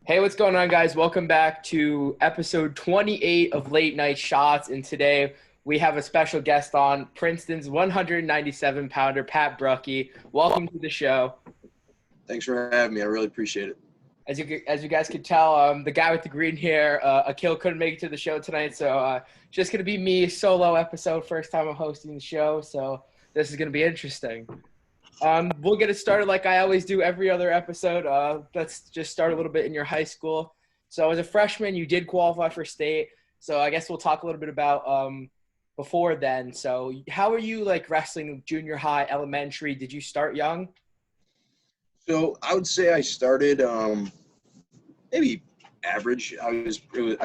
Hey, what's going on, guys? Welcome back to episode 28 of Late Night Shots. And today we have a special guest on, Princeton's 197-pounder, Pat Brucki. Welcome to the show. Thanks for having me. I really appreciate it. As you guys could tell, the guy with the green hair, Akil, couldn't make it to the show tonight. So just going to be me, solo episode, first time I'm hosting the show. So this is going to be interesting. We'll get it started like I always do every other episode. Let's just start a little bit in your high school. So as a freshman, you did qualify for state. So I guess we'll talk a little bit about before then. So how are you like wrestling junior high, elementary? Did you start young? So I would say I started maybe average. I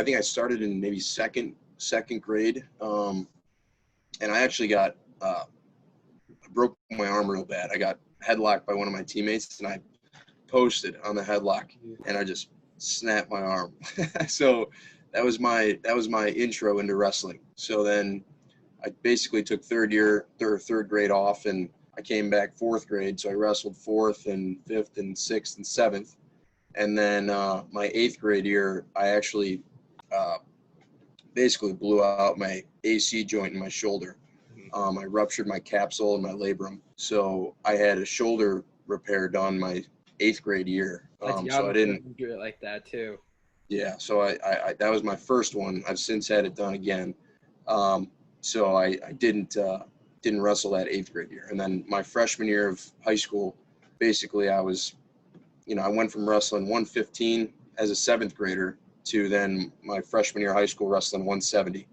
think I started in maybe second grade, and I actually broke my arm real bad. I got headlocked by one of my teammates, and I posted on the headlock, and I just snapped my arm. So that was my intro into wrestling. So then I basically took third grade off, and I came back fourth grade. So I wrestled fourth and fifth and sixth and seventh. And then my eighth grade year, I actually basically blew out my AC joint in my shoulder. I ruptured my capsule and my labrum. So I had a shoulder repair done my eighth grade year. So I didn't do it like that too. Yeah. So I that was my first one. I've since had it done again. So I didn't wrestle that eighth grade year. And then my freshman year of high school, basically I went from wrestling 115 as a seventh grader to then my freshman year of high school wrestling 170.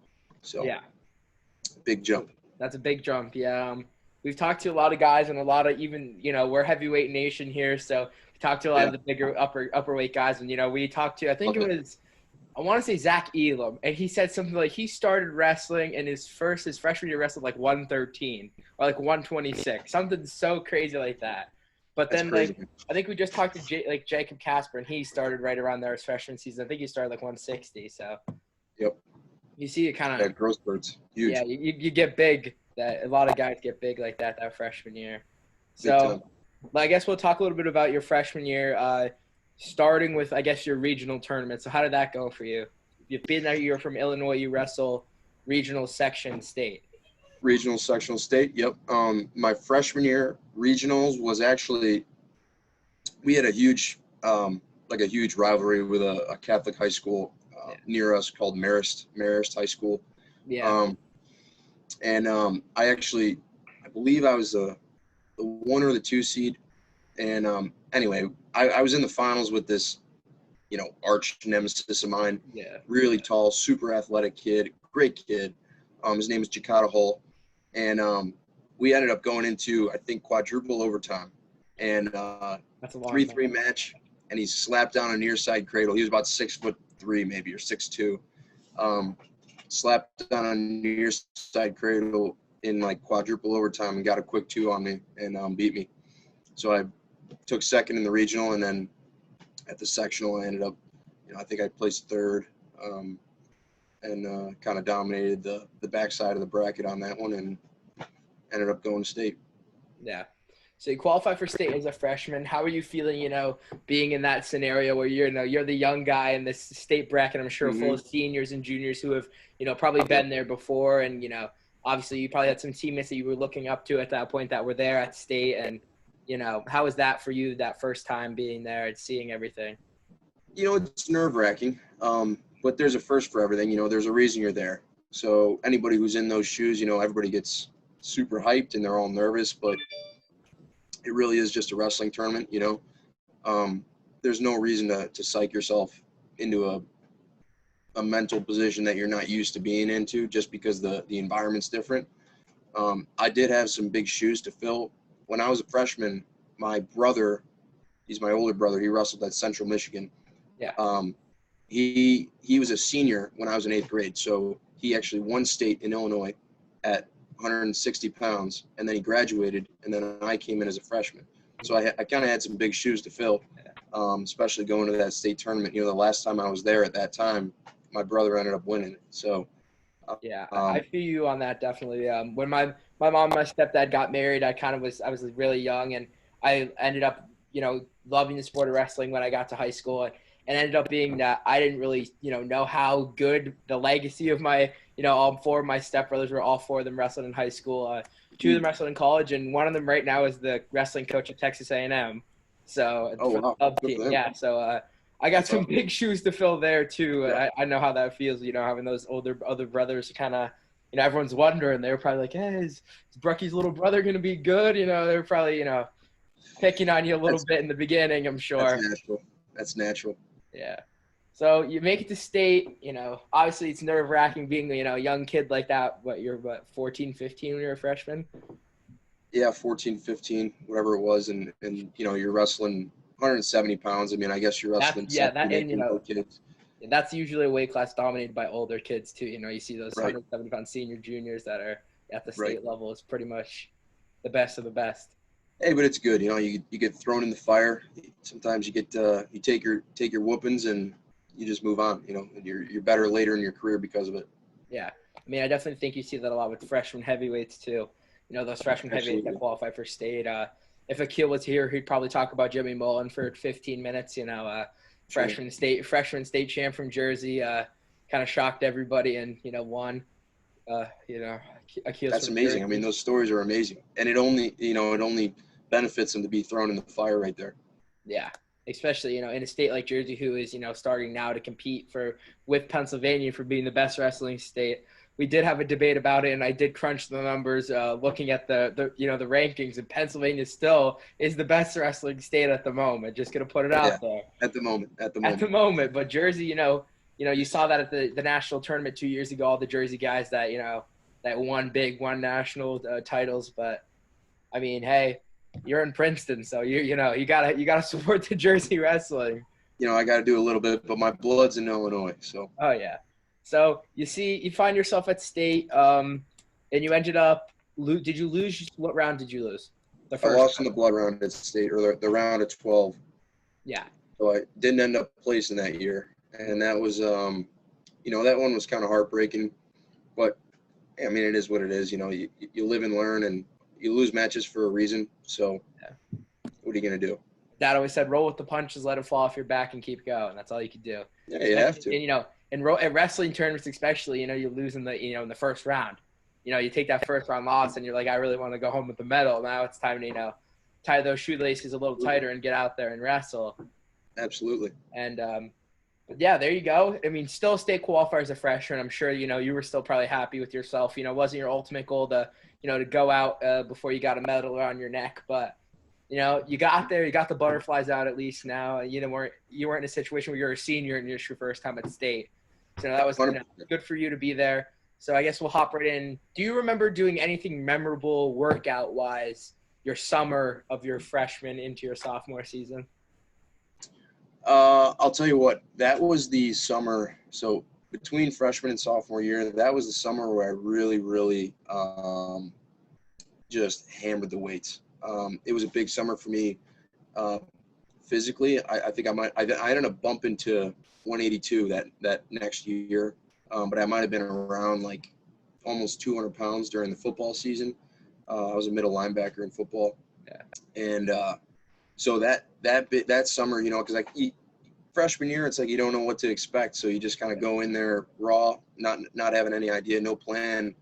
So yeah, big jump. That's a big jump. Yeah. We've talked to a lot of guys and a lot of even, we're heavyweight nation here. So we talked to a lot of the bigger upper weight guys. And, we talked to, I want to say Zach Elam. And he said something like he started wrestling and his freshman year wrestled like 113 or like 126, something so crazy like that. But then I think we just talked to Jacob Casper, and he started right around there his freshman season. I think he started like 160. So yep. You see it kind of growth spurts. Huge. Yeah, you get big. That a lot of guys get big like that freshman year. So I guess we'll talk a little bit about your freshman year, starting with I guess your regional tournament. So how did that go for you? You've been there. You're from Illinois. You wrestle regional section state. Regional sectional state. Yep. My freshman year regionals was actually we had a huge rivalry with a Catholic high school near us called Marist High School. Yeah. I believe I was the 1 or the 2 seed. And anyway, I was in the finals with this, arch nemesis of mine. Yeah. Really tall, super athletic kid, great kid. His name is Jakata Hull. And we ended up going into, I think, quadruple overtime. And that's a long 3-3 match. And he slapped down a near side cradle. He was about 6'3" maybe, or 6'2". Slapped down a near side cradle in like quadruple overtime and got a quick 2 on me and beat me. So I took second in the regional, and then at the sectional I ended up, I think I placed third, and kind of dominated the backside of the bracket on that one and ended up going to state. Yeah. So you qualify for state as a freshman. How are you feeling, being in that scenario where you're the young guy in this state bracket, I'm sure full of seniors and juniors who have, probably been there before. And, obviously you probably had some teammates that you were looking up to at that point that were there at state. And, how was that for you that first time being there and seeing everything? It's nerve-wracking, but there's a first for everything. There's a reason you're there. So anybody who's in those shoes, everybody gets super hyped and they're all nervous, but it really is just a wrestling tournament, There's no reason to psych yourself into a mental position that you're not used to being into just because the environment's different. I did have some big shoes to fill. When I was a freshman, my brother, he's my older brother, he wrestled at Central Michigan. Yeah. He was a senior when I was in 8th grade, so he actually won state in Illinois at 160 pounds, and then he graduated, and then I came in as a freshman. So I kind of had some big shoes to fill, especially going to that state tournament. The last time I was there at that time, my brother ended up winning it. So yeah, I feel you on that definitely. When my mom and my stepdad got married, I was really young, and I ended up, loving the sport of wrestling when I got to high school. and ended up being that I didn't really, know how good the legacy of my, all four of my stepbrothers were. All four of them wrestled in high school. Two of them wrestled in college, and one of them right now is the wrestling coach at Texas A&M. So Oh, wow. club team, yeah. So I got some big shoes to fill there too. Yeah. I know how that feels, having those other brothers kind of, everyone's wondering. They were probably like, hey, is Brucki's little brother going to be good? They were probably, picking on you a little bit in the beginning, I'm sure. That's natural. Yeah. So you make it to state, obviously it's nerve-wracking being, a young kid like that. You're 14, 15 when you're a freshman? Yeah, 14, 15, whatever it was. And you're wrestling 170 pounds. I mean, I guess you're wrestling. Kids. That's usually a weight class dominated by older kids too. You see those 170-pound senior juniors that are at the state level. It's pretty much the best of the best. Hey, but it's good. You get thrown in the fire. Sometimes you get you take your whoopings and you just move on. And you're better later in your career because of it. Yeah, I mean, I definitely think you see that a lot with freshman heavyweights too. Those freshman heavyweights that qualify for state. If Akil was here, he'd probably talk about Jimmy Mullen for 15 minutes. Freshman state champ from Jersey, kind of shocked everybody and won. Akil's That's amazing. Jersey. I mean, those stories are amazing, and it only benefits them to be thrown in the fire right there. Yeah, especially in a state like Jersey, who is starting now to compete with Pennsylvania for being the best wrestling state. We did have a debate about it, and I did crunch the numbers, looking at the rankings, and Pennsylvania still is the best wrestling state at the moment. Just gonna put it out there. At the moment. But Jersey, you saw that at the national tournament 2 years ago. All the Jersey guys that that won national titles. But I mean, hey, you're in Princeton, so you gotta support the Jersey wrestling. I got to do a little bit, but my blood's in Illinois, so. Oh yeah. So you find yourself at state, and you ended up. Did you lose? What round did you lose? I lost in the blood round at state, or the round of 12. Yeah. So I didn't end up placing that year, and that was, that one was kind of heartbreaking. But I mean, it is what it is. You live and learn, and you lose matches for a reason. So, what are you gonna do? Dad always said, "Roll with the punches, let it fall off your back, and keep going." That's all you can do. Yeah, you have to. And in wrestling tournaments, especially, you lose in the in the first round. You take that first round loss, and you're like, I really want to go home with the medal. Now it's time to tie those shoelaces a little tighter and get out there and wrestle. Absolutely. And yeah, there you go. I mean, still state qualifier as a freshman. I'm sure you were still probably happy with yourself. Wasn't your ultimate goal to to go out before you got a medal around your neck, but you got there, you got the butterflies out at least now. You weren't in a situation where you're a senior and it's your first time at state. So that was good for you to be there. So I guess we'll hop right in. Do you remember doing anything memorable workout-wise your summer of your freshman into your sophomore season? I'll tell you what, that was the summer. So between freshman and sophomore year, that was the summer where I really, really just hammered the weights. It was a big summer for me physically. I think I ended up bumping to 182 that next year, but I might have been around like almost 200 pounds during the football season. I was a middle linebacker in football, and so that summer, because freshman year, it's like you don't know what to expect, so you just kind of go in there raw, not having any idea, no plan.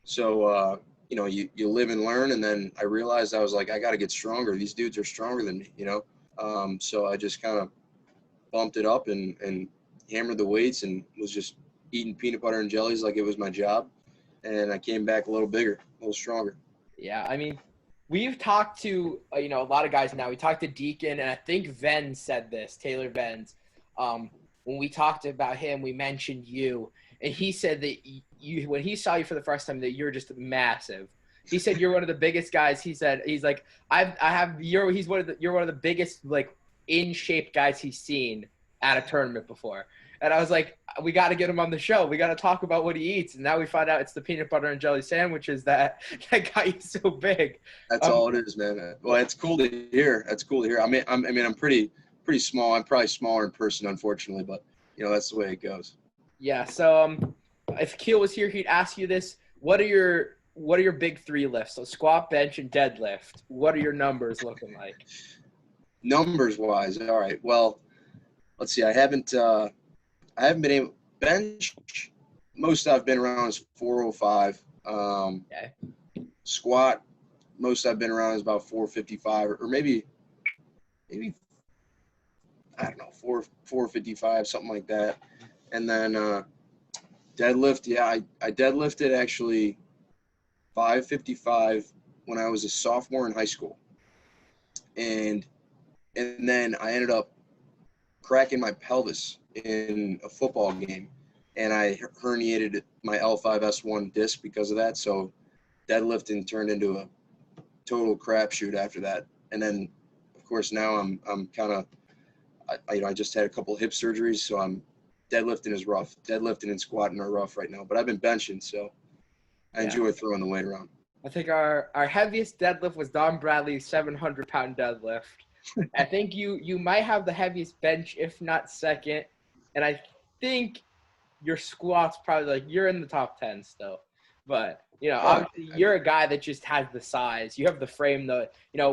So you live and learn, and then I realized I was like, I got to get stronger. These dudes are stronger than me, so I just kind of bumped it up and hammered the weights and was just eating peanut butter and jellies like it was my job. And I came back a little bigger, a little stronger. Yeah, I mean, we've talked to, a lot of guys now. We talked to Deacon, and I think Venz said this, Taylor Venz. When we talked about him, we mentioned you. And he said that when he saw you for the first time, that you're just massive. He said you're one of the biggest guys. He's like, you're one of the biggest, like, in shape guys he's seen at a tournament before. And I was like, we got to get him on the show. We got to talk about what he eats. And now we find out it's the peanut butter and jelly sandwiches that got you so big. That's all it is, man. Well, it's cool to hear. I mean, I'm pretty small. I'm probably smaller in person, unfortunately, but that's the way it goes. Yeah. So if Keel was here, he'd ask you this: What are your big three lifts? So squat, bench, and deadlift. What are your numbers looking like? Numbers wise, all right. Well, let's see. I haven't been able bench. Most I've been around is 405. Okay. Squat. Most I've been around is about 455, or maybe I don't know 455, something like that. And then deadlift. Yeah, I deadlifted actually 555 when I was a sophomore in high school, and then I ended up cracking my pelvis in a football game, and I herniated my L5S1 disc because of that. So deadlifting turned into a total crapshoot after that. And then, of course, now I'm kind of, I just had a couple of hip surgeries, so I'm deadlifting is rough. Deadlifting and squatting are rough right now, but I've been benching, so I enjoy throwing the weight around. I think our heaviest deadlift was Don Bradley's 700-pound deadlift. I think you might have the heaviest bench, if not second. And I think your squat's probably like you're in the top 10 still. But, obviously you're a guy that just has the size. You have the frame though.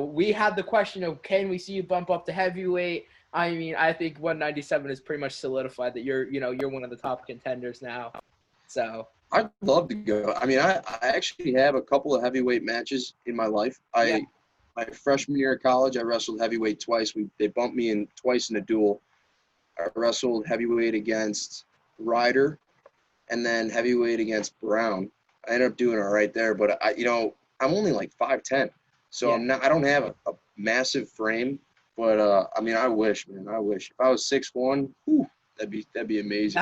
We had the question of can we see you bump up to heavyweight? I mean, I think 197 is pretty much solidified that you're one of the top contenders now. So I'd love to go. I mean, I actually have a couple of heavyweight matches in my life. My freshman year of college, I wrestled heavyweight twice. They bumped me in twice in a duel. I wrestled heavyweight against Ryder, and then heavyweight against Brown. I ended up doing all right there, but I'm only like 5'10", so I don't have a massive frame. But I mean, I wish, man. I wish if I was 6'1", that'd be amazing.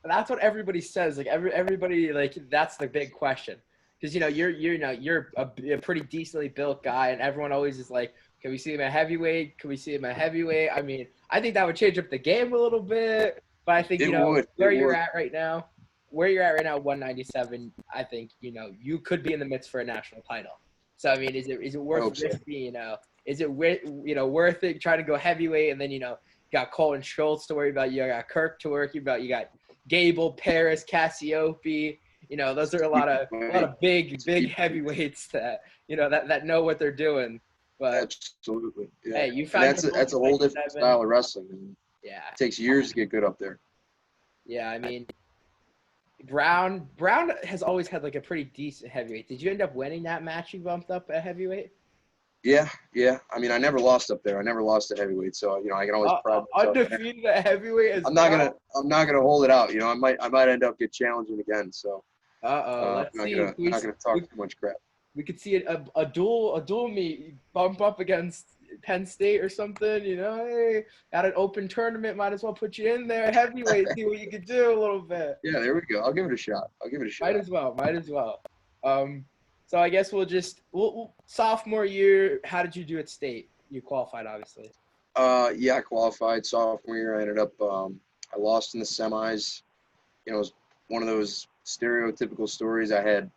That's what everybody says. Like everybody, like that's the big question. Because you're a pretty decently built guy, and everyone always is like, can we see him at heavyweight? Can we see him at heavyweight? I mean, I think that would change up the game a little bit. But I think where you're at right now, 197. I think you could be in the midst for a national title. So I mean, is it worth risking? Is it worth it trying to go heavyweight, and then you got Colton Schultz to worry about, you got Kirk to worry about, you got Gable, Paris, Cassiope. Those are a lot of big heavyweights that that know what they're doing. But absolutely, yeah. Hey, you found that's a whole different style of wrestling. Yeah, it takes years to get good up there. Yeah, I mean, Brown has always had like a pretty decent heavyweight. Did you end up winning that match you bumped up at heavyweight? Yeah. I mean, I never lost up there. I never lost at heavyweight, so I can always pride myself. Undefeated at heavyweight. I'm not gonna hold it out. I might end up get challenging again. So. Let's see. I'm not gonna talk too much crap. We could see a dual meet, bump up against Penn State or something. Hey, at an open tournament, might as well put you in there heavyweight, see what you could do a little bit. Yeah, there we go. I'll give it a shot. Might as well. So I guess we'll sophomore year. How did you do at state? You qualified, obviously. Yeah, I qualified sophomore year. I ended up I lost in the semis. It was one of those stereotypical stories. I had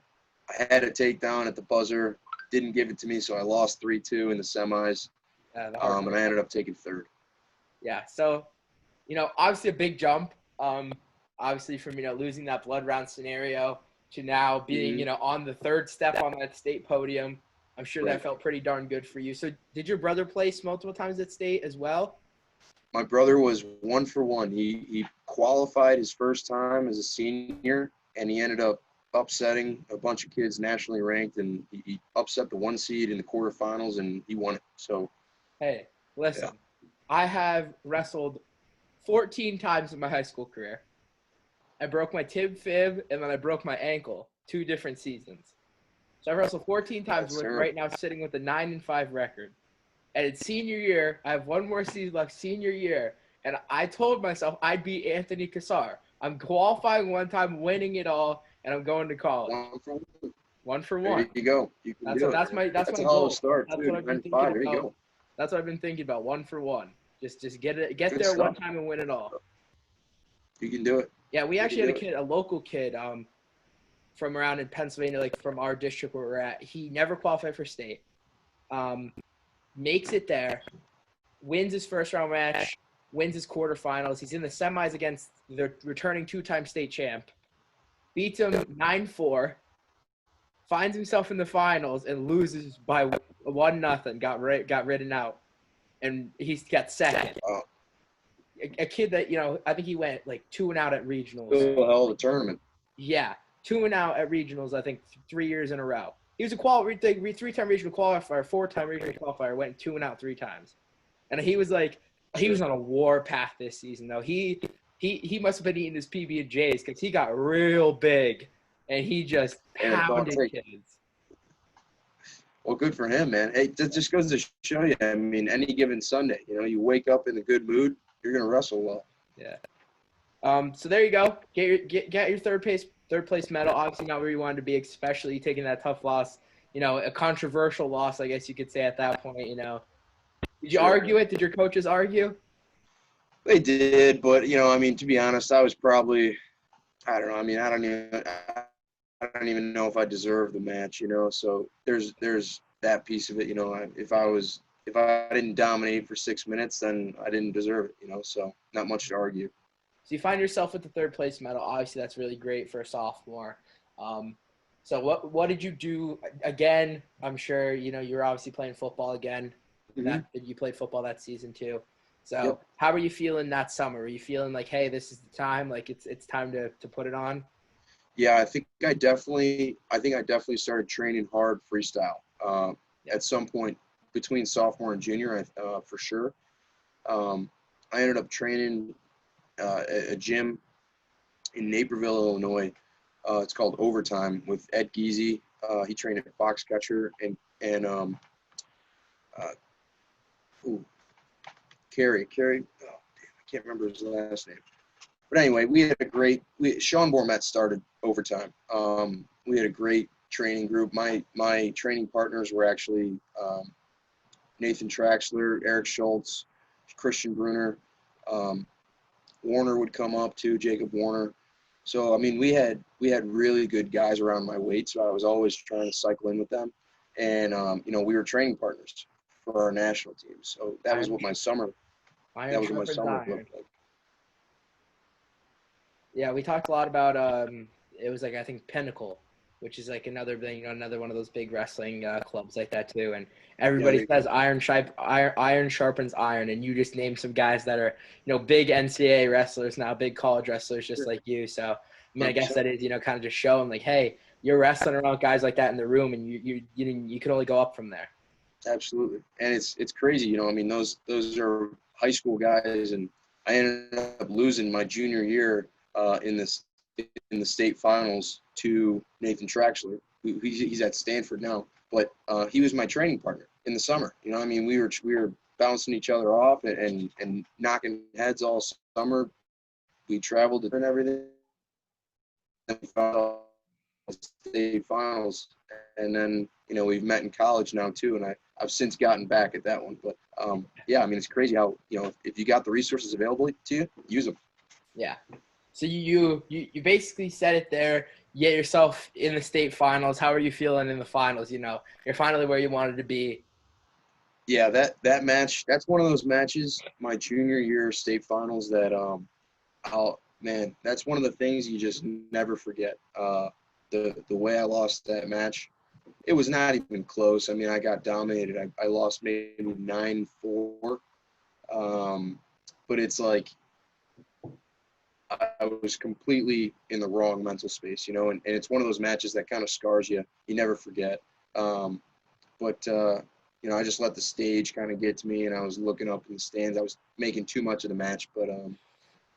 a takedown at the buzzer, didn't give it to me, so I lost 3-2 in the semis. And I ended up taking third. Yeah, so obviously a big jump. Obviously from losing that blood round scenario to now being on the third step on that state podium. I'm sure that felt pretty darn good for you. So did your brother place multiple times at state as well? My brother was 1 for 1. He qualified his first time as a senior, and he ended up upsetting a bunch of kids nationally ranked, and he upset the 1 seed in the quarterfinals, and he won it. So, hey, listen, I have wrestled 14 times in my high school career. I broke my tib fib, and then I broke my ankle 2 different seasons. So I wrestled 14 times. We're right now sitting with a 9-5 record. And in senior year, I have 1 more season left senior year, and I told myself I'd beat Anthony Cassar. I'm qualifying 1 time, winning it all, and I'm going to college. 1 for 1. There you go. That's my goal. Start. That's what I've been thinking about. There you go. That's what I've been thinking about. 1 for 1. Just get there stuff. 1 time and win it all. You can do it. Yeah, we actually had a local kid from around in Pennsylvania, like from our district where we're at. He never qualified for state. Makes it there, wins his first round match, wins his quarterfinals. He's in the semis against the returning 2-time state champ. Beats him 9-4, finds himself in the finals and loses by 1-0. Got ridden out, and he's got second. a kid that, I think he went like 2-0 at regionals. Still a hell of a tournament. Yeah, 2-0 at regionals, I think 3 years in a row. He was a 3-time regional qualifier, 4-time regional qualifier, went 2-0 3 times. And he was like, he was on a war path this season, though. He must have been eating his PB&Js because he got real big, and he just pounded kids. Well, good for him, man. Hey, that just goes to show you, I mean, any given Sunday, you wake up in a good mood, you're going to wrestle well. Yeah. So there you go. Get your third place medal. Obviously not where you wanted to be, especially taking that tough loss. A controversial loss, I guess you could say at that point. Did you argue it? Did your coaches argue? They did, but I mean, to be honest, I was probably, I don't know. I mean, I don't even know if I deserved the match. So there's that piece of it. If I didn't dominate for 6 minutes, then I didn't deserve it. So not much to argue. So you find yourself with the third place medal. Obviously, that's really great for a sophomore. So what did you do again? I'm sure you're obviously playing football again. Mm-hmm. You played football that season too. So How were you feeling that summer? Were you feeling like, hey, this is the time? Like it's time to put it on? Yeah, I think I definitely started training hard freestyle at some point between sophomore and junior, for sure. I ended up training a gym in Naperville, Illinois. It's called Overtime with Ed Geezy. He trained at Foxcatcher and Carrie. Oh, damn, I can't remember his last name. But anyway, we had Sean Bormet started Overtime. We had a great training group. My training partners were actually Nathan Traxler, Eric Schultz, Christian Bruner. Warner would come up too, Jacob Warner. So, I mean, we had really good guys around my weight, so I was always trying to cycle in with them. And, we were training partners for our national team. So that was what my summer looked like. Yeah, we talked a lot about it was like, I think, Pinnacle, which is like another one of those big wrestling clubs like that too. And everybody says iron sharpens iron, and you just named some guys that are big NCAA wrestlers now, big college wrestlers just like you. So I mean, I guess that is kind of just showing like, hey, you're wrestling around guys like that in the room, and you can only go up from there. Absolutely, and it's crazy, I mean, those are high school guys, and I ended up losing my junior year in the state finals to Nathan Traxler. He's at Stanford now, but he was my training partner in the summer. I mean, we were bouncing each other off and knocking heads all summer. We traveled and everything. And we found state finals, and then we've met in college now too, and I've since gotten back at that one. But yeah, I mean, it's crazy how if you got the resources available to you, use them. Yeah. So you basically said it there. You get yourself in the state finals. How are you feeling in the finals? You're finally where you wanted to be. Yeah, that match. That's one of those matches, my junior year state finals, that that's one of the things you just never forget. The way I lost that match, it was not even close. I mean, I got dominated. I lost maybe 9-4. But it's like I was completely in the wrong mental space, and it's one of those matches that kind of scars you. You never forget. But I just let the stage kind of get to me, and I was looking up in the stands. I was making too much of the match, but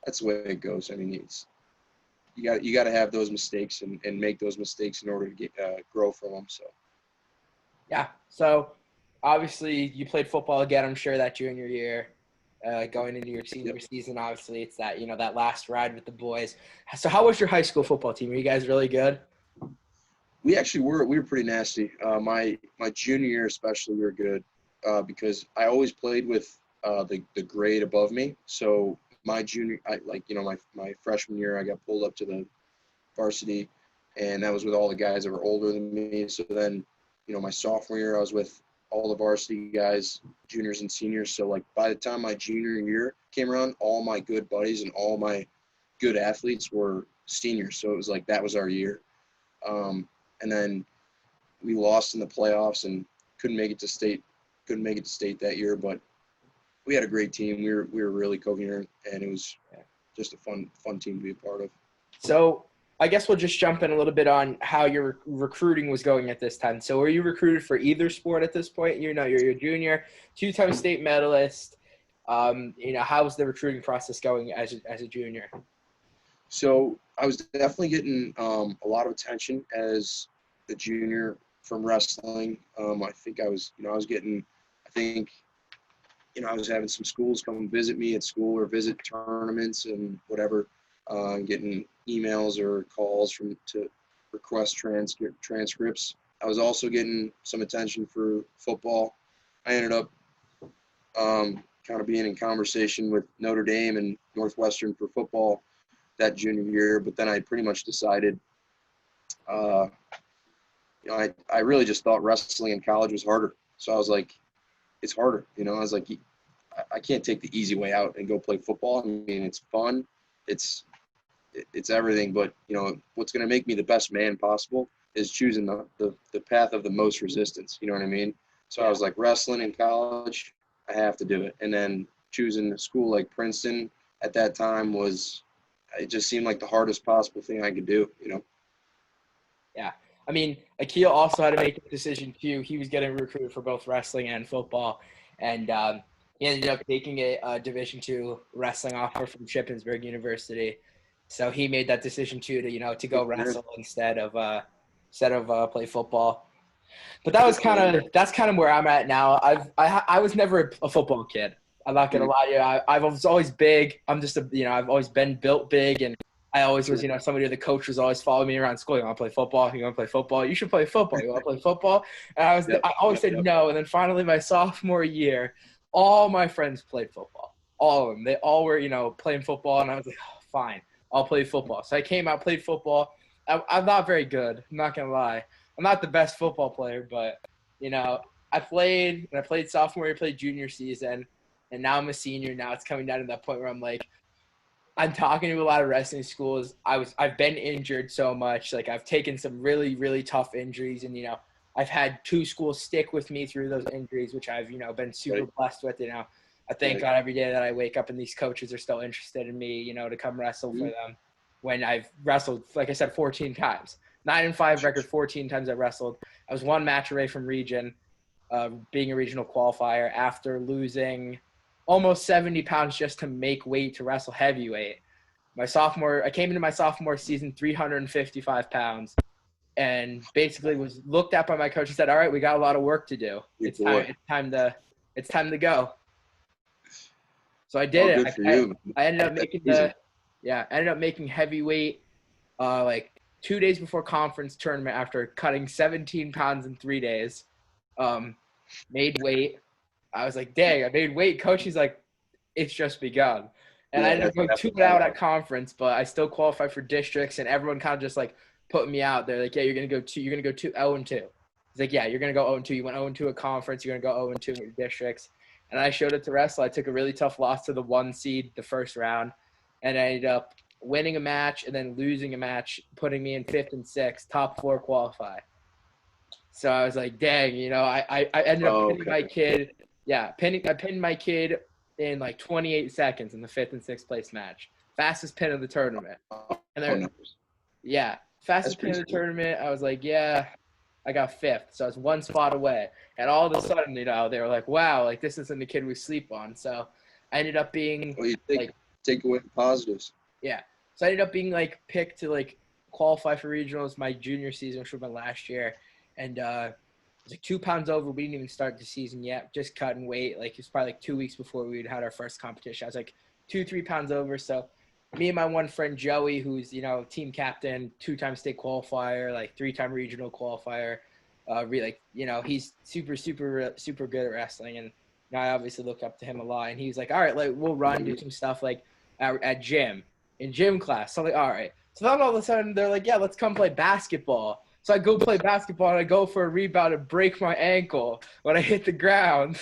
that's the way it goes. I mean, you got to have those mistakes and make those mistakes in order to grow from them. So. Yeah. So obviously you played football again, I'm sure, that junior year. Going into your senior season, obviously it's that that last ride with the boys. So how was your high school football team? Were you guys really good? We actually were. We were pretty nasty. My junior year especially, we were good because I always played with the grade above me. So my junior, my freshman year, I got pulled up to the varsity, and that was with all the guys that were older than me. So then, my sophomore year, I was with all the varsity guys, juniors and seniors. So like by the time my junior year came around, all my good buddies and all my good athletes were seniors. So it was like that was our year. And then we lost in the playoffs and couldn't make it to state that year. But we had a great team. We were really coherent, and it was just a fun team to be a part of. So I guess we'll just jump in a little bit on how your recruiting was going at this time. So were you recruited for either sport at this point? You're a junior, 2-time state medalist. How's the recruiting process going as a junior? So I was definitely getting a lot of attention as a junior from wrestling. I think I was getting, I was having some schools come visit me at school or visit tournaments and whatever, getting emails or calls to request transcripts. I was also getting some attention for football. I ended up kind of being in conversation with Notre Dame and Northwestern for football that junior year, but then I pretty much decided, I really just thought wrestling in college was harder. So I was like, it's harder. I was like, I can't take the easy way out and go play football. I mean, it's fun. It's everything, but what's going to make me the best man possible is choosing the path of the most resistance. You know what I mean? So I was like, wrestling in college, I have to do it. And then choosing a school like Princeton at that time it just seemed like the hardest possible thing I could do, Yeah. I mean, Akil also had to make a decision too. He was getting recruited for both wrestling and football, and he ended up taking a Division II wrestling offer from Shippensburg University. So he made that decision too to go wrestle instead of play football. But that's kind of where I'm at now. I was never a football kid. I'm not gonna lie to you. I was always big. I'm just I've always been built big, and I always was somebody the coach was always following me around school. You want to play football? You want to play football? You should play football. You want to play football? And I always said no. And then finally, my sophomore year, all my friends played football. All of them. They all were playing football, and I was like, oh, fine, I'll play football. So I came out, played football. I'm not very good. I'm not gonna lie. I'm not the best football player, but I played sophomore year, played junior season. And now I'm a senior. Now it's coming down to that point where I'm like, I'm talking to a lot of wrestling schools. I've been injured so much. Like I've taken some really, really tough injuries, and I've had 2 schools stick with me through those injuries, which I've been super blessed with. I thank God every day that I wake up and these coaches are still interested in me, to come wrestle for them. When I've wrestled, like I said, 14 times, 9-5 record, 14 times I wrestled. I was 1 match away from region, being a regional qualifier after losing almost 70 pounds just to make weight to wrestle heavyweight. I came into my sophomore season 355 pounds, and basically was looked at by my coach and said, "All right, we got a lot of work to do. It's time to go." So I did it. I ended up making heavyweight like 2 days before conference tournament after cutting 17 pounds in 3 days. Made weight. I was like, dang, I made weight. Coach, he's like, it's just begun. And I ended up going 2 out at conference, but I still qualified for districts, and everyone kind of just like put me out there. Like, yeah, you're gonna go 0-2. He's like, yeah, you're gonna go 0-2. You went 0-2 at conference, you're gonna go 0-2 at your districts. And I showed it to Wrestle. I took a really tough loss to the 1 seed the first round, and I ended up winning a match and then losing a match, putting me in 5th and 6th, top 4 qualify. So I was like, dang, I ended up pinning my kid. Yeah, I pinned my kid in like 28 seconds in the 5th and 6th place match. Fastest pin of the tournament. And fastest pin of the tournament. I was like, yeah, I got 5th. So I was 1 spot away. And all of a sudden, they were like, wow, like this isn't the kid we sleep on. So I ended up being take away the positives. Yeah. So I ended up being like picked to like qualify for regionals my junior season, which was my last year. And it was like 2 pounds over. We didn't even start the season yet, just cutting weight. Like it was probably like 2 weeks before we had our first competition. I was like 2-3 pounds over. So me and my one friend Joey, who's team captain, 2-time state qualifier, like 3-time regional qualifier, he's super good at wrestling, and I obviously look up to him a lot. And he's like, all right, like we'll do some stuff like at gym class. So I'm like, all right. So then all of a sudden they're like, yeah, let's come play basketball. So I go play basketball, and I go for a rebound and break my ankle when I hit the ground.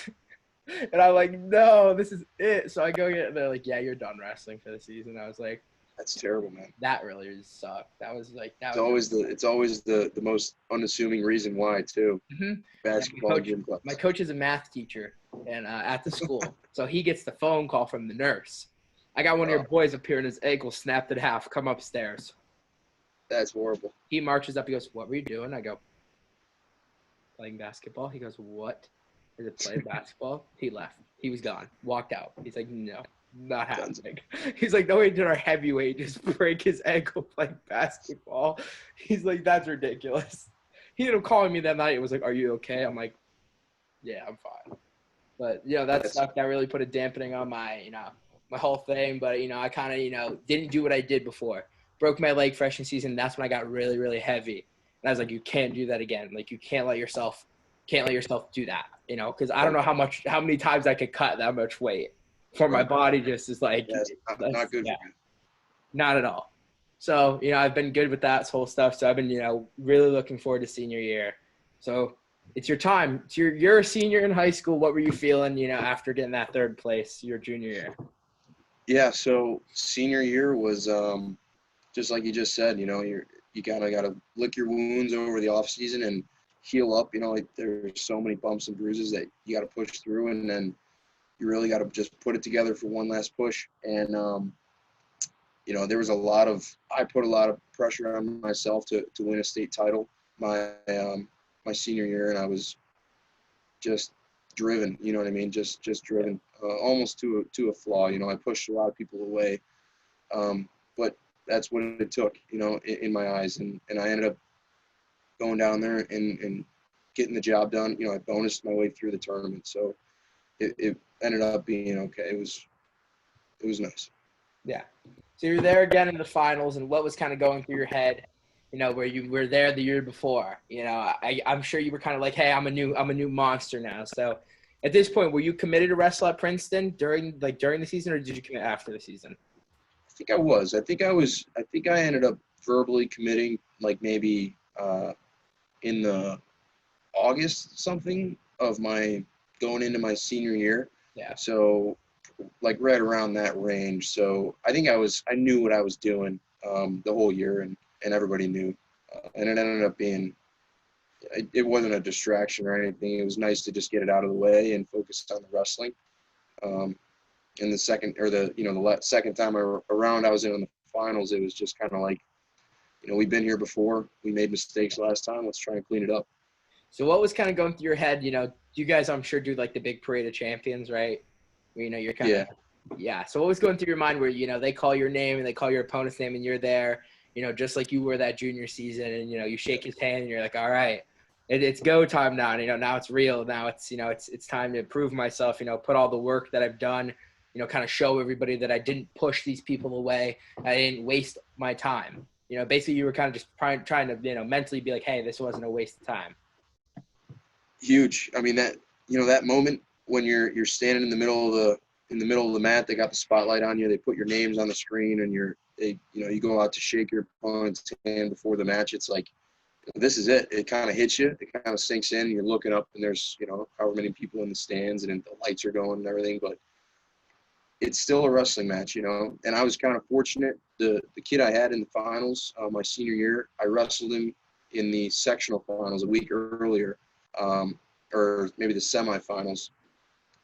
And I'm like, no, this is it. So I go get it, and they're like, yeah, you're done wrestling for the season. I was like, that's terrible, man. That really sucked. That was like that. It's always the most unassuming reason why too. Mm-hmm. Basketball gym class. My coach is a math teacher, and at the school. So he gets the phone call from the nurse. I got one of your boys up here and his ankle snapped in half. Come upstairs. That's horrible. He marches up. He goes, "What were you doing?" I go, "Playing basketball." He goes, "What? Is it playing basketball?" He left. He was gone. Walked out. He's like, "No, not happening." He's like, "No way did our heavyweight just break his ankle playing basketball." He's like, "That's ridiculous." He ended up calling me that night. It was like, "Are you okay?" I'm like, "Yeah, I'm fine." But, that stuff that really put a dampening on my, my whole thing. But, I kind of, didn't do what I did before. Broke my leg freshman season. That's when I got really, really heavy. And I was like, you can't do that again. Like, you can't let yourself do that, because I don't know how many times I could cut that much weight for my body. Just is like, not good for you. Not at all. So, I've been good with that whole stuff. So I've been, really looking forward to senior year. So it's your time. You're a senior in high school. What were you feeling, after getting that third place your junior year? Yeah, so senior year was just like you just said, you kind of got to lick your wounds over the off season and heal up. There's so many bumps and bruises that you got to push through, and then you really got to just put it together for one last push. And there was I put a lot of pressure on myself to win a state title my senior year, and I was just driven, you know what I mean? Just driven, almost to a flaw. I pushed a lot of people away, but that's what it took, in my eyes, and I ended up going down there and getting the job done. I bonused my way through the tournament, so it ended up being okay. It was nice. Yeah. So you're there again in the finals, and what was kind of going through your head, where you were there the year before? I'm sure you were kind of like, hey, I'm a new monster now. So at this point, were you committed to wrestle at Princeton during the season, or did you commit after the season? I think I was. I think I ended up verbally committing, like maybe in the August something of my going into my senior year. Yeah. So like right around that range. So I think I knew what I was doing the whole year, and everybody knew. And it ended up being, it wasn't a distraction or anything. It was nice to just get it out of the way and focus on the wrestling. In the second, or the second time around I was in the finals, it was just kind of like, we've been here before. We made mistakes last time. Let's try and clean it up. So what was kind of going through your head? You guys, I'm sure, do like the big parade of champions, right? Where, you're kind of, yeah. So what was going through your mind where, they call your name and they call your opponent's name and you're there, just like you were that junior season, and, you shake his hand and you're like, all right, it's go time now. And, now it's real. Now it's, it's time to prove myself, put all the work that I've done, kind of show everybody that I didn't push these people away. I didn't waste my time. Basically you were kind of just trying to, mentally be like, hey, this wasn't a waste of time. Huge. I mean, that moment when you're standing in the middle of the mat, they got the spotlight on you, they put your names on the screen, and you go out to shake your opponent's hand before the match. It's like, this is it. It kind of hits you. It kind of sinks in. You're looking up, and there's, however many people in the stands, and the lights are going and everything, but it's still a wrestling match, And I was kind of fortunate. The kid I had in the finals my senior year, I wrestled him in the sectional finals a week earlier, or maybe the semifinals,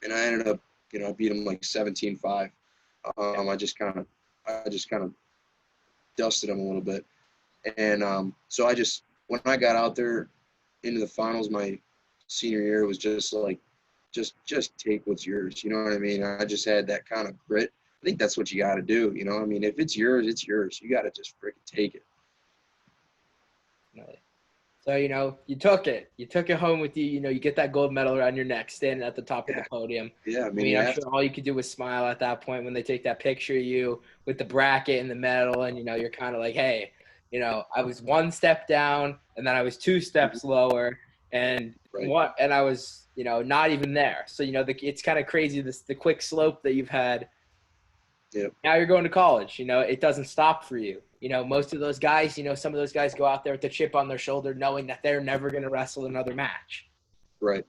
and I ended up, I beat him like 17-5. I just kind of dusted him a little bit, and so when I got out there into the finals my senior year, it was just like, just take what's yours. You know what I mean? I just had that kind of grit. I think that's what you got to do. I mean, if it's yours, it's yours. You got to just freaking take it. So, you took it. You took it home with you. You get that gold medal around your neck, standing at the top of the podium. Yeah, I mean, I'm sure all you could do was smile at that point when they take that picture of you with the bracket and the medal, and, you're kind of like, hey, I was one step down, and then I was two steps lower, and I was, not even there. So, it's kind of crazy, the quick slope that you've had. Yep. Now you're going to college. it doesn't stop for you. Most of those guys, some of those guys go out there with the chip on their shoulder, knowing that they're never going to wrestle another match. Right.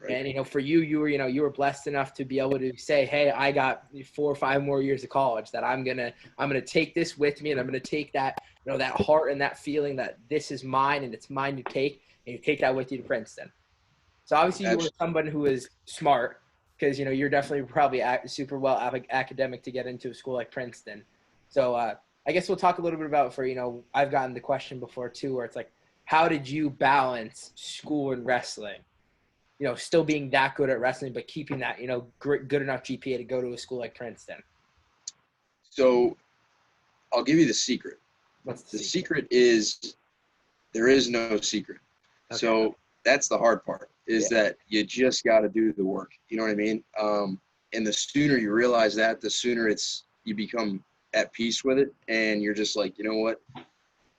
And, for you, you were blessed enough to be able to say, hey, I got 4 or 5 more years of college that I'm going to take this with me, and I'm going to take that, that heart and that feeling that this is mine and it's mine to take, and you take that with you to Princeton. So obviously you were someone who is smart. because, you know, you're definitely probably super well academic to get into a school like Princeton. So I guess we'll talk a little bit about for, you know, I've gotten the question before too, where it's like, how did you balance school and wrestling? You know, still being that good at wrestling, but keeping that, you know, good enough GPA to go to a school like Princeton. So I'll give you the secret. What's The secret is there is no secret. Okay. So that's the hard part, is that you just got to do the work. You know what I mean? And the sooner you realize that, the sooner you become at peace with it. And you're just like, you know what?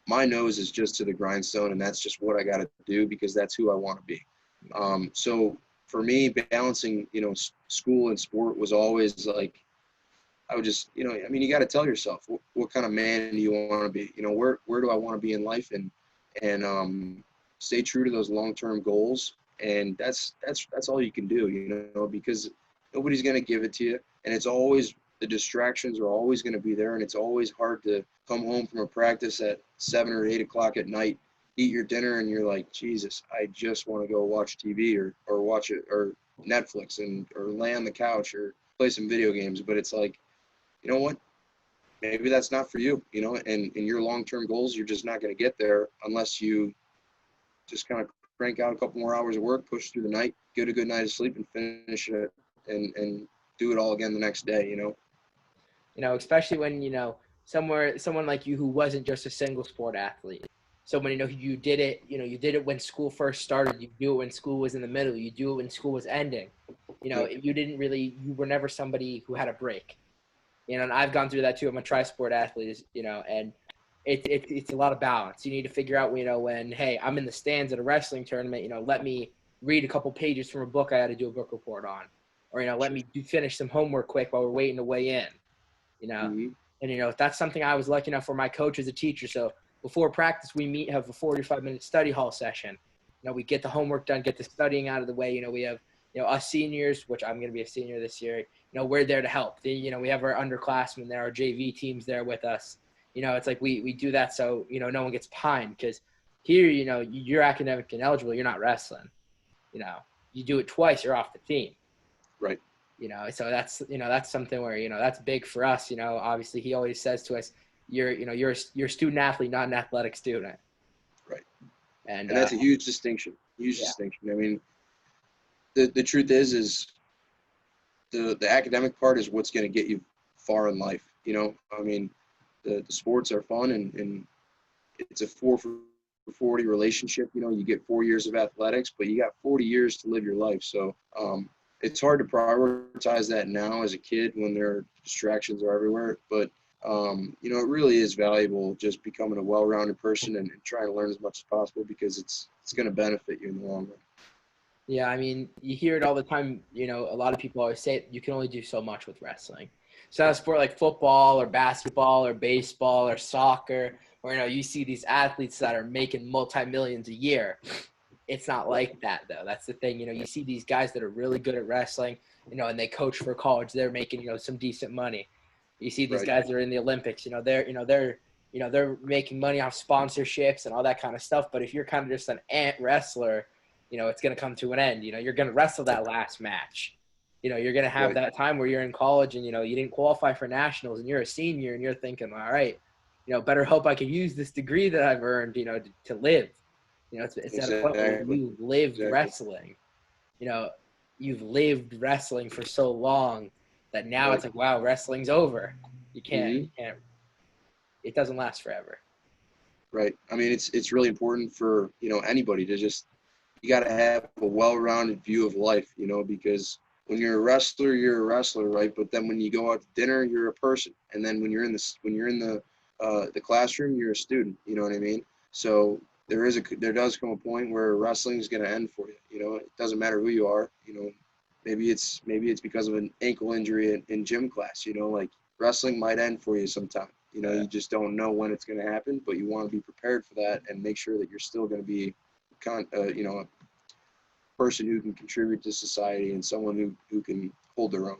My nose is just to the grindstone, and that's just what I got to do because that's who I want to be. So for me, balancing, you know, school and sport was always like, I would just, you know, I mean, you got to tell yourself what kind of man do you want to be? You know, where do I want to be in life? And stay true to those long-term goals. And that's all you can do, you know, because nobody's going to give it to you. And it's always, the distractions are always going to be there. And it's always hard to come home from a practice at 7 or 8 o'clock at night, eat your dinner, and you're like, Jesus, I just want to go watch TV or watch it or Netflix or lay on the couch or play some video games. But it's like, you know what? Maybe that's not for you, you know, and in your long-term goals, you're just not going to get there unless you just kind of crank out a couple more hours of work, push through the night, get a good night of sleep, and finish it and do it all again the next day, you know? You know, especially when, you know, someone like you who wasn't just a single sport athlete. Someone, you know, you did it when school first started. You do it when school was in the middle. You do it when school was ending. You know, you were never somebody who had a break. You know, and I've gone through that too. I'm a tri-sport athlete, you know, and it's a lot of balance. You need to figure out, you know, when, hey, I'm in the stands at a wrestling tournament, you know, let me read a couple pages from a book I had to do a book report on. Or, you know, let me finish some homework quick while we're waiting to weigh in, you know. Mm-hmm. And, you know, that's something I was lucky enough for my coach as a teacher. So before practice, we have a 45-minute study hall session. You know, we get the homework done, get the studying out of the way. You know, we have, you know, us seniors, which I'm going to be a senior this year, you know, we're there to help. You know, we have our underclassmen there, our JV teams there with us. You know, it's like we do that so, you know, no one gets behind, because here, you know, you're academic and eligible, you're not wrestling. You know, you do it twice, you're off the team. Right. You know, so that's, you know, that's something where, you know, that's big for us. You know, obviously he always says to us, you're a student athlete, not an athletic student. Right. And that's a huge distinction. Distinction. I mean, the truth is the academic part is what's going to get you far in life. You know, I mean, the sports are fun and it's a 4 for 40 relationship. You know, you get 4 years of athletics, but you got 40 years to live your life. So it's hard to prioritize that now as a kid when there are distractions are everywhere. But you know, it really is valuable just becoming a well-rounded person and trying to learn as much as possible, because it's going to benefit you in the long run. Yeah, I mean, you hear it all the time. You know, a lot of people always say you can only do so much with wrestling. So a sport like football or basketball or baseball or soccer, or, you know, you see these athletes that are making multi-millions a year. It's not like that, though. That's the thing. You know, you see these guys that are really good at wrestling, you know, and they coach for college. They're making, you know, some decent money. You see these guys that are in the Olympics. You know, they're making money off sponsorships and all that kind of stuff. But if you're kind of just an ant wrestler, you know, it's going to come to an end. You know, you're going to wrestle that last match. You know, you're going to have that time where you're in college and, you know, you didn't qualify for nationals and you're a senior and you're thinking, all right, you know, better hope I can use this degree that I've earned, you know, to live. You know, it's at a point where you've lived wrestling. You know, you've lived wrestling for so long that now it's like, wow, wrestling's over. You can't, it doesn't last forever. Right. I mean, it's really important for, you know, anybody to just, you got to have a well-rounded view of life, you know, because when you're a wrestler, right? But then when you go out to dinner, you're a person. And then when you're in the classroom, you're a student, you know what I mean? So there does come a point where wrestling is going to end for you. You know, it doesn't matter who you are, you know, maybe it's because of an ankle injury in gym class, you know, like wrestling might end for you sometime. You know, you just don't know when it's going to happen, but you want to be prepared for that and make sure that you're still going to be, you know, a person who can contribute to society and someone who can hold their own.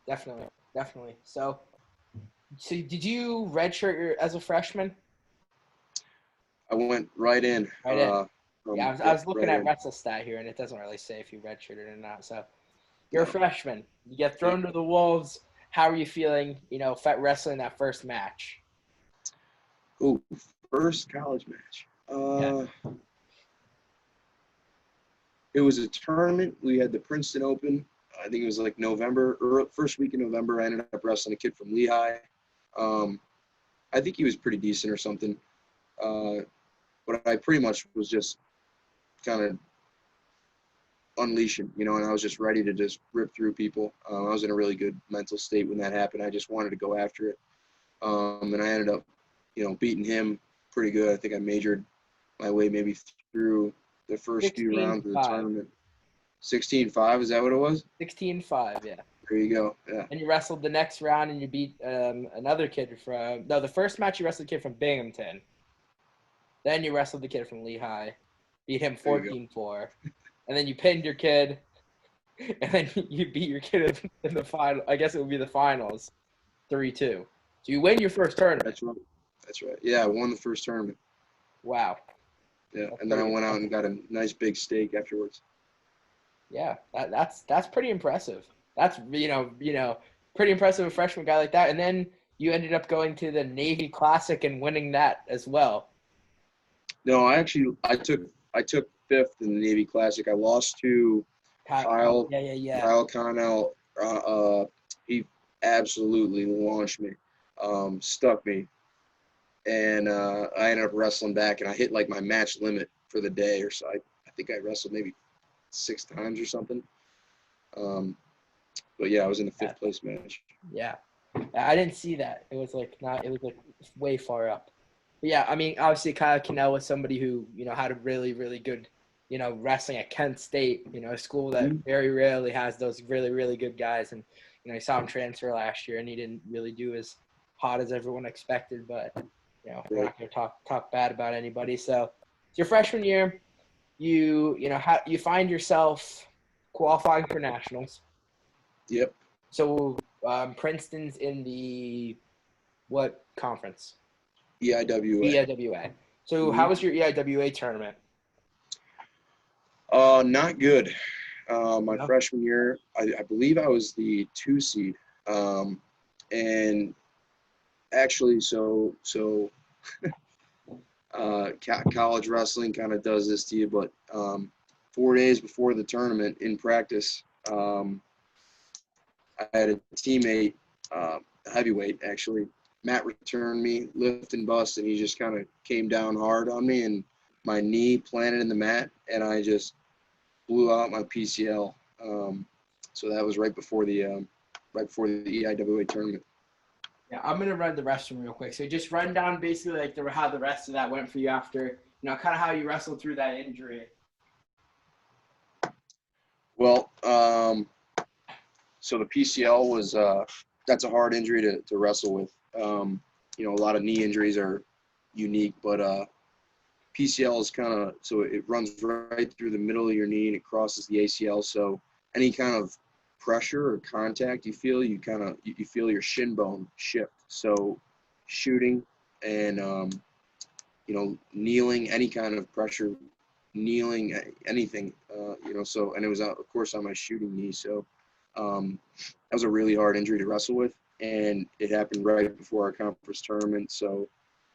Definitely. So did you redshirt as a freshman? I went right in. I was looking at Wrestle stat here, and it doesn't really say if you redshirted or not. So You're a No. freshman. You get thrown to the wolves. How are you feeling, wrestling that first match? Oh, first college match. Yeah. It was a tournament. We had the Princeton Open. I think it was like November, or first week in November. I ended up wrestling a kid from Lehigh. I think he was pretty decent or something. But I pretty much was just kind of unleashing, and I was just ready to just rip through people. I was in a really good mental state when that happened. I just wanted to go after it. And I ended up, beating him pretty good. I think I majored my way maybe through the first few rounds of the 16-5. tournament. 16-5, is that what it was? 16-5, yeah. There you go. Yeah. And you wrestled the next round, and you beat another kid from – no, the first match you wrestled a kid from Binghamton. Then you wrestled the kid from Lehigh, beat him 14-4. And then you pinned your kid, and then you beat your kid in the final. I guess it would be the finals, 3-2. So you win your first tournament. That's right. Yeah, I won the first tournament. Wow. Yeah, and then I went out and got a nice big steak afterwards. Yeah, that's pretty impressive. That's pretty impressive, a freshman guy like that. And then you ended up going to the Navy Classic and winning that as well. No, I took fifth in the Navy Classic. I lost to Kyle. Yeah. Kyle Connell. He absolutely launched me, stuck me, and I ended up wrestling back, and I hit like my match limit for the day or so. I think I wrestled maybe 6 times or something. But yeah, I was in the 5th place match. Yeah, I didn't see that. It was like way far up. But yeah, I mean, obviously Kyle Cannell was somebody who had a really, really good wrestling at Kent State, a school that very rarely has those really, really good guys. And you saw him transfer last year, and he didn't really do as hot as everyone expected. But we're not going to talk bad about anybody. So it's your freshman year. You find yourself qualifying for nationals. Yep. So Princeton's in the what conference? EIWA. EIWA. So how was your EIWA tournament? Not good. My freshman year, I believe I was the 2 seed. And actually, so college wrestling kind of does this to you, but 4 days before the tournament in practice, I had a teammate, heavyweight actually. Matt returned me, lift and bust, and he just kind of came down hard on me, and my knee planted in the mat, and I just blew out my PCL. So that was right before the EIWA tournament. Yeah, I'm gonna run the rest of them real quick. So just run down basically like how the rest of that went for you after, kind of how you wrestled through that injury. Well, so the PCL was that's a hard injury to wrestle with. A lot of knee injuries are unique, but PCL is kind of, so it runs right through the middle of your knee and it crosses the ACL. So any kind of pressure or contact you feel, you feel your shin bone shift. So shooting and kneeling, any kind of pressure, kneeling, anything, so, and it was of course on my shooting knee. So that was a really hard injury to wrestle with, and it happened right before our conference tournament. So,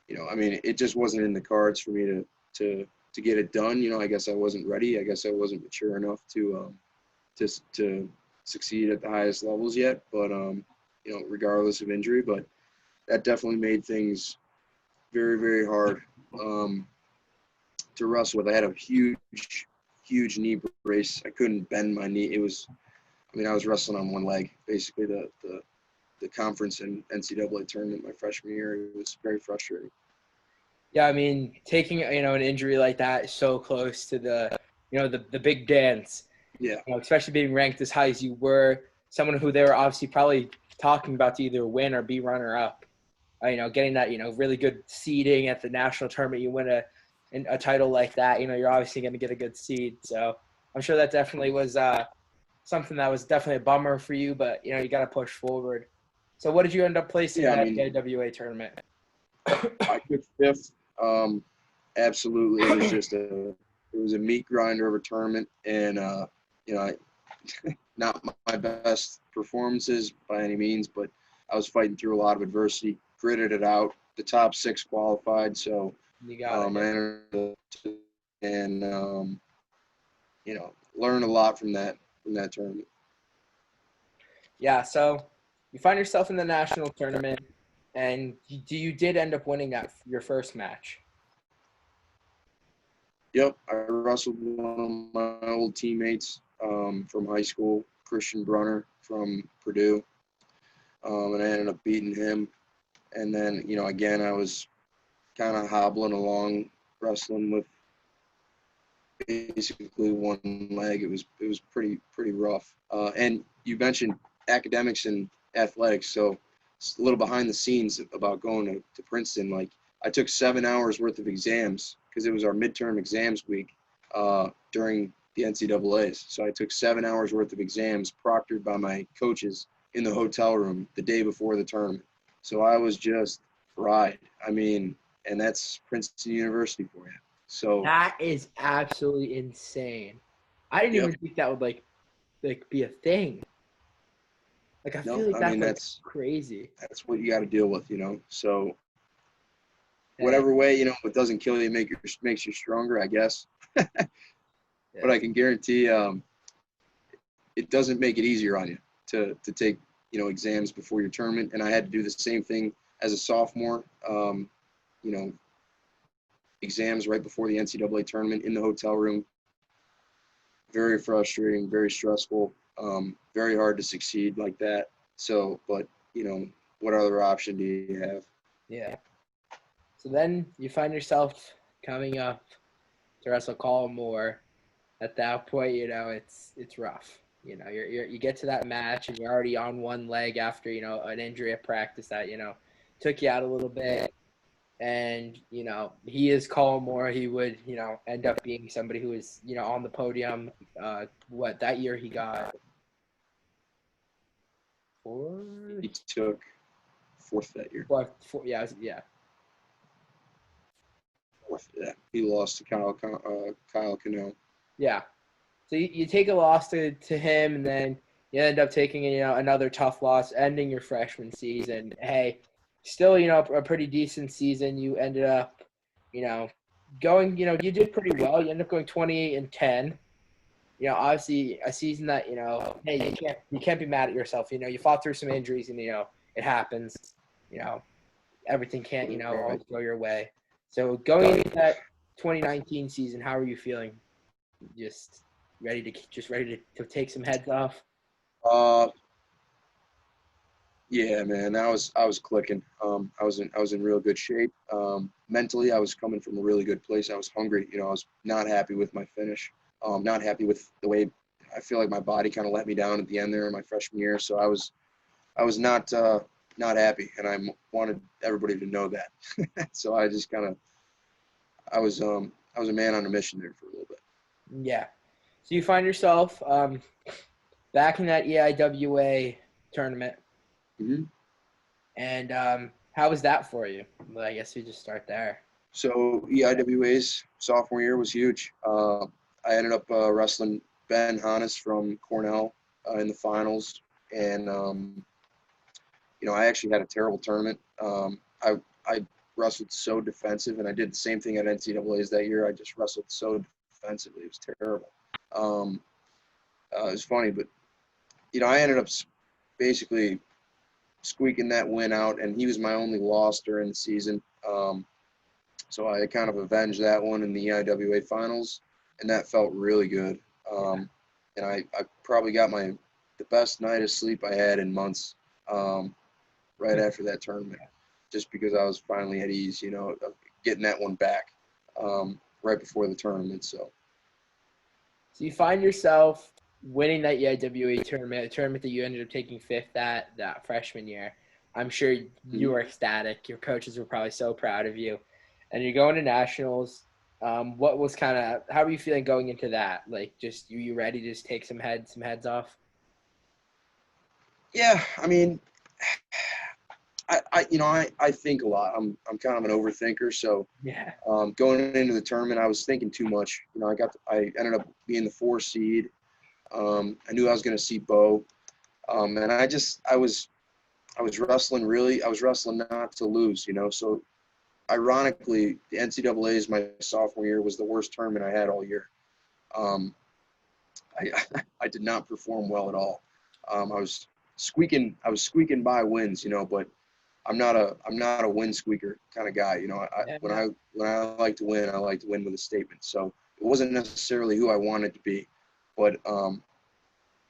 it just wasn't in the cards for me to get it done. I guess I wasn't ready. I guess I wasn't mature enough to succeed at the highest levels yet. But regardless of injury, but that definitely made things very, very hard to wrestle with. I had a huge knee brace. I couldn't bend my knee. It was, I was wrestling on one leg, basically the conference and NCAA tournament my freshman year. It was very frustrating. Yeah, taking an injury like that so close to the big dance. Yeah. Especially being ranked as high as you were, someone who they were obviously probably talking about to either win or be runner up. Getting that really good seeding at the national tournament, you win a title like that. You're obviously going to get a good seed. So I'm sure that definitely was something that was definitely a bummer for you, but you got to push forward. So what did you end up placing in that IWA tournament? I took 5th. Absolutely, it was just it was a meat grinder of a tournament, and not my best performances by any means, but I was fighting through a lot of adversity, gritted it out. The top 6 qualified, so You got I entered and learned a lot from that tournament. Yeah, so you find yourself in the national tournament, and you did end up winning your first match. Yep, I wrestled one of my old teammates from high school, Christian Brunner from Purdue, and I ended up beating him. And then, again, I was kind of hobbling along, wrestling with basically one leg. It was pretty rough. And you mentioned academics and athletics, so it's a little behind the scenes about going to Princeton. Like, I took 7 hours worth of exams because it was our midterm exams week during the NCAAs. So I took 7 hours worth of exams proctored by my coaches in the hotel room the day before the tournament. So I was just fried. I mean, and that's Princeton University for you. So that is absolutely insane. I didn't even think that would like be a thing. Like, I feel like that's crazy. That's what you got to deal with, So whatever way, it doesn't kill you, makes you stronger, I guess. But I can guarantee it doesn't make it easier on you to take, exams before your tournament. And I had to do the same thing as a sophomore, exams right before the NCAA tournament in the hotel room. Very frustrating, very stressful, very hard to succeed like that. So, but, what other option do you have? Yeah. So then you find yourself coming up to wrestle Colmore. At that point, it's rough. You get to that match and you're already on one leg after, an injury at practice that, took you out a little bit. And, he is Colmore. He would, end up being somebody who is, on the podium. That year he got 4? He took 4th that year. 4, yeah. 4th, yeah. He lost to Kyle Cano. Yeah. So you take a loss to him, and then you end up taking, another tough loss, ending your freshman season. Hey, still, a pretty decent season. You ended up, going, you did pretty well. You ended up going 28-10. Obviously a season that, hey, you can't be mad at yourself. You fought through some injuries and, it happens. Everything can't, always go your way. So going into that 2019 season, how are you feeling? Just ready to take some heads off? Yeah, man, I was clicking. I was in real good shape. Mentally, I was coming from a really good place. I was hungry. I was not happy with my finish. Not happy with the way I feel like my body kind of let me down at the end there in my freshman year. So I was not happy, and I wanted everybody to know that. So I just I was a man on a mission there for a little bit. Yeah. So you find yourself back in that EIWA tournament. Mm-hmm. And how was that for you? Well, I guess we just start there. So EIWA's sophomore year was huge. I ended up wrestling Ben Hannes from Cornell in the finals, and I actually had a terrible tournament. I wrestled so defensive, and I did the same thing at NCAA's that year. I just wrestled so defensively. It was terrible. It was funny, but, I ended up basically squeaking that win out, and he was my only loss during the season. So I kind of avenged that one in the EIWA finals, and that felt really good. And I probably got the best night of sleep I had in months right after that tournament, just because I was finally at ease, getting that one back right before the tournament. So you find yourself winning that EIWA tournament, a tournament that you ended up taking 5th that freshman year. I'm sure you were ecstatic. Your coaches were probably so proud of you. And you're going to nationals. What was how were you feeling going into that? Like, just you ready to just take some heads off? Yeah, I mean, I think a lot. I'm kind of an overthinker, so yeah. Going into the tournament, I was thinking too much. I ended up being the 4 seed. I knew I was going to see Bo. And I was wrestling not to lose, So ironically, the NCAA's my sophomore year was the worst tournament I had all year. I I did not perform well at all. I was squeaking by wins, but I'm not a win squeaker kind of guy. When I like to win, I like to win with a statement. So it wasn't necessarily who I wanted to be, but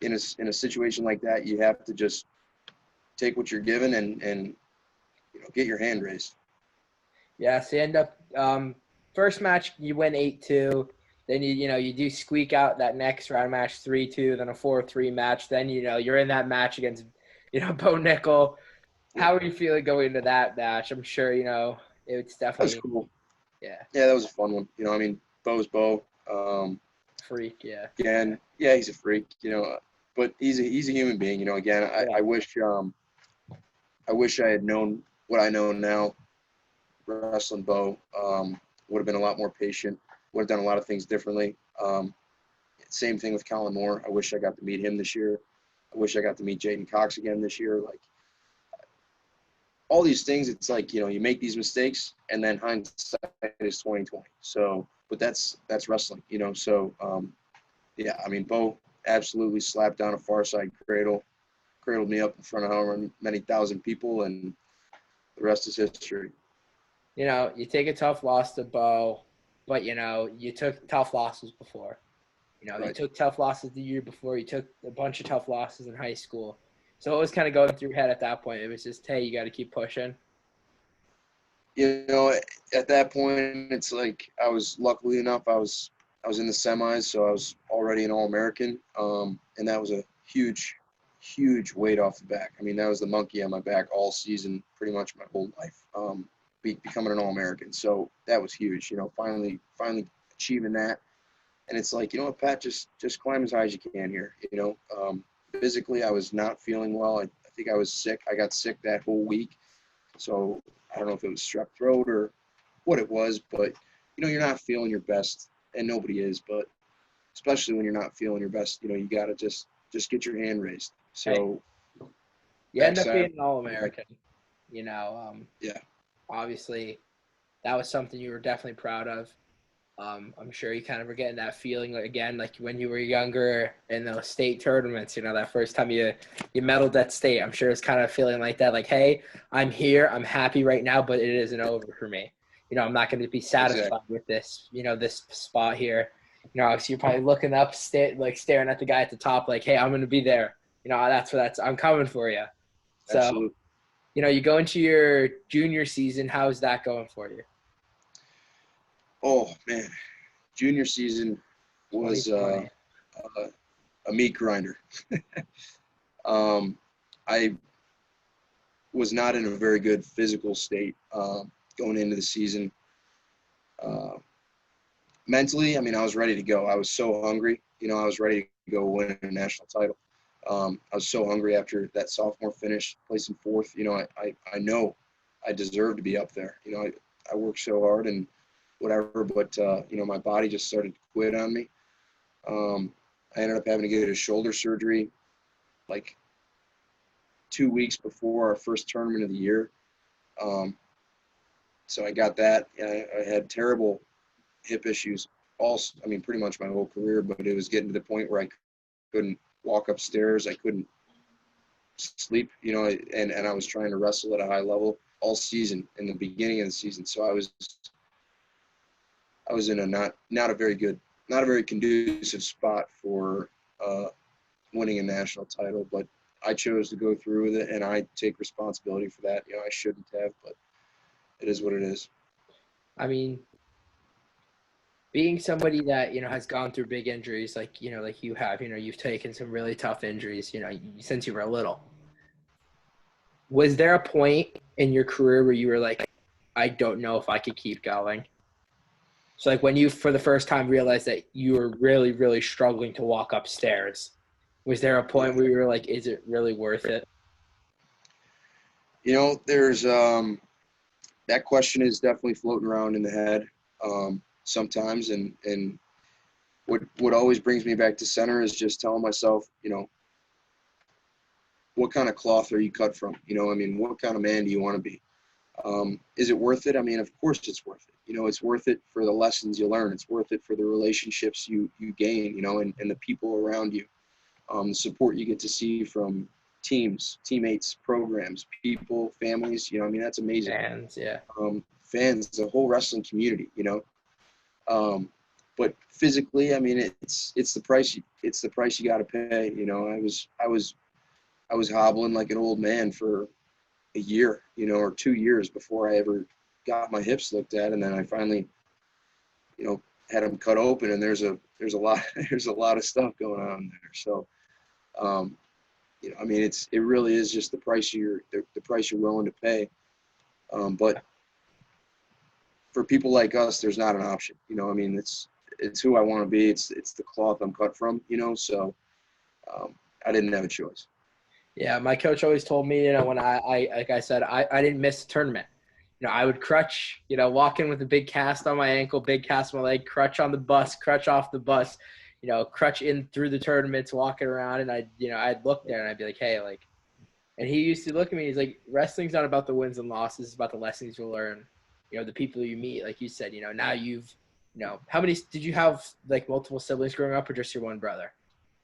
in a situation like that, you have to just take what you're given and get your hand raised. Yeah, so you end up first match you win 8-2. Then you do squeak out that next round match 3-2, then a 4-3 match. Then you're in that match against Bo Nickel. How are you feeling going into that match? I'm sure it's definitely That's cool. Yeah, that was a fun one. Bo's Bo. Freak, yeah. Again, yeah, he's a freak. But he's a human being. Again, I wish I had known what I know now. Wrestling Bo, would have been a lot more patient. Would have done a lot of things differently. Same thing with Colin Moore. I wish I got to meet him this year. I wish I got to meet Jaden Cox again this year. Like all these things, it's like you make these mistakes, and then hindsight is 20/20. So, but that's wrestling, So, yeah, Bo absolutely slapped down a far side cradled me up in front of however many thousand people, and the rest is history. You take a tough loss to Bo, but you took tough losses before. Right. You took tough losses the year before. You took a bunch of tough losses in high school. So it was kind of going through your head at that point. It was just, hey, you got to keep pushing. At that point, it's like I was luckily enough. I was in the semis, so I was already an All-American, and that was a huge weight off the back. That was the monkey on my back all season, pretty much my whole life. Becoming an All-American, so that was huge. Finally achieving that, and it's like, Pat, just climb as high as you can here. Physically, I was not feeling well. I think I was sick. I got sick that whole week, so I don't know if it was strep throat or what it was, but you're not feeling your best, and nobody is. But especially when you're not feeling your best, you got to just get your hand raised. So you end up being an All-American. Yeah. Obviously, that was something you were definitely proud of. I'm sure you kind of were getting that feeling again, like when you were younger in those state tournaments, that first time you medaled at state. I'm sure it's kind of feeling like that, like, hey, I'm here, I'm happy right now, but it isn't over for me. I'm not going to be satisfied with this, this spot here. Obviously you're probably looking up, staring at the guy at the top, like, hey, I'm going to be there. I'm coming for you. So, absolutely. You go into your junior season. How's that going for you? Oh, man. Junior season was a meat grinder. I was not in a very good physical state going into the season. Mentally, I was ready to go. I was so hungry. I was ready to go win a national title. I was so hungry after that sophomore finish, placing fourth. I know I deserve to be up there. I worked so hard and whatever, but my body just started to quit on me. I ended up having to get a shoulder surgery like 2 weeks before our first tournament of the year. So I got that. I had terrible hip issues pretty much my whole career, but it was getting to the point where I couldn't walk upstairs. I couldn't sleep, and I was trying to wrestle at a high level all season in the beginning of the season. So I was in a not a very conducive spot for winning a national title, but I chose to go through with it, and I take responsibility for that. I shouldn't have, but it is what it is. Being somebody that has gone through big injuries, like you have, you've taken some really tough injuries, since you were little. Was there a point in your career where you were like, I don't know if I could keep going? So like when you, for the first time, realized that you were really, really struggling to walk upstairs, was there a point where you were like, is it really worth it? There's that question is definitely floating around in the head sometimes, and what always brings me back to center is just telling myself, what kind of cloth are you cut from? What kind of man do you want to be? Is it worth it? Of course it's worth it. It's worth it for the lessons you learn. It's worth it for the relationships you gain, and the people around you. The support you get to see from teams, teammates, programs, people, families, that's amazing. Fans, yeah. Fans, the whole wrestling community, but physically, it's the price you got to pay. I was hobbling like an old man for a year, or 2 years before I ever got my hips looked at. And then I finally, had them cut open, and there's a lot, there's a lot of stuff going on there. So, it really is just the price you're willing to pay. But for people like us, there's not an option, it's who I want to be. It's the cloth I'm cut from, so I didn't have a choice. Yeah, my coach always told me, when I like I said, I didn't miss a tournament. I would crutch, walk in with a big cast on my ankle, big cast on my leg, crutch on the bus, crutch off the bus, crutch in through the tournaments, walking around, and I'd look there and I'd be like, hey, and he used to look at me, he's like, wrestling's not about the wins and losses, it's about the lessons you learn, the people you meet, like you said, now you've, how many, did you have like multiple siblings growing up or just your one brother?